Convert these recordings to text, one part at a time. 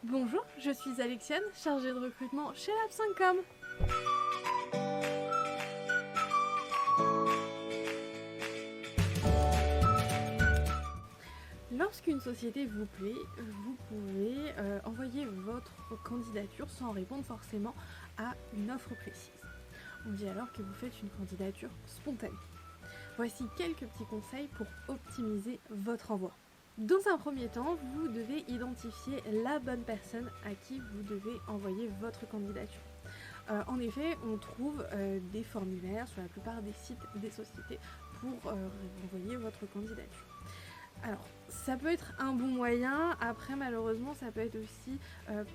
Bonjour, je suis Alexiane, chargée de recrutement chez Lab5com. Lorsqu'une société vous plaît, vous pouvez envoyer votre candidature sans répondre forcément à une offre précise. On dit alors que vous faites une candidature spontanée. Voici quelques petits conseils pour optimiser votre envoi. Dans un premier temps, vous devez identifier la bonne personne à qui vous devez envoyer votre candidature. En effet, on trouve des formulaires sur la plupart des sites des sociétés pour envoyer votre candidature. Alors, ça peut être un bon moyen, après malheureusement ça peut être aussi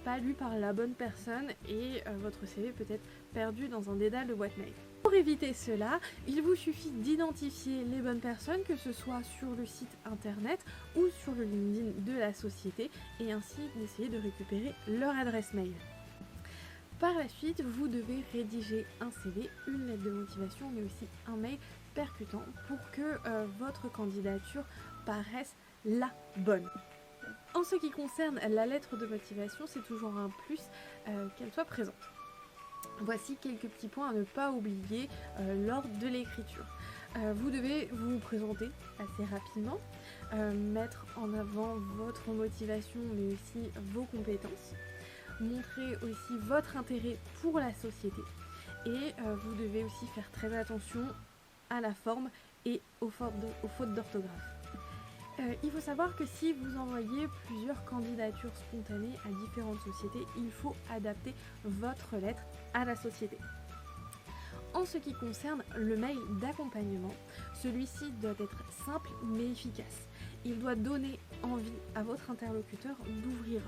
pas lu par la bonne personne et votre CV peut être perdu dans un dédale de boîte mail. Pour éviter cela, il vous suffit d'identifier les bonnes personnes, que ce soit sur le site internet ou sur le LinkedIn de la société, et ainsi d'essayer de récupérer leur adresse mail. Par la suite, vous devez rédiger un CV, une lettre de motivation, mais aussi un mail percutant pour que votre candidature paraisse la bonne. En ce qui concerne la lettre de motivation, c'est toujours un plus qu'elle soit présente. Voici quelques petits points à ne pas oublier lors de l'écriture. Vous devez vous présenter assez rapidement, mettre en avant votre motivation mais aussi vos compétences, montrer aussi votre intérêt pour la société et vous devez aussi faire très attention à la forme et aux fautes d'orthographe. Il faut savoir que si vous envoyez plusieurs candidatures spontanées à différentes sociétés, il faut adapter votre lettre à la société. En ce qui concerne le mail d'accompagnement, celui-ci doit être simple mais efficace. Il doit donner envie à votre interlocuteur d'ouvrir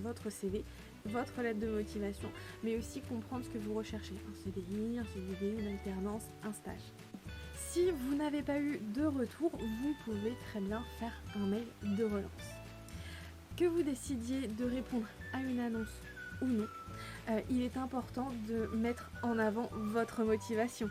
votre CV, votre lettre de motivation, mais aussi comprendre ce que vous recherchez. Un CDI, un CDD, une alternance, un stage. Si vous n'avez pas eu de retour, vous pouvez très bien faire un mail de relance. Que vous décidiez de répondre à une annonce ou non, il est important de mettre en avant votre motivation.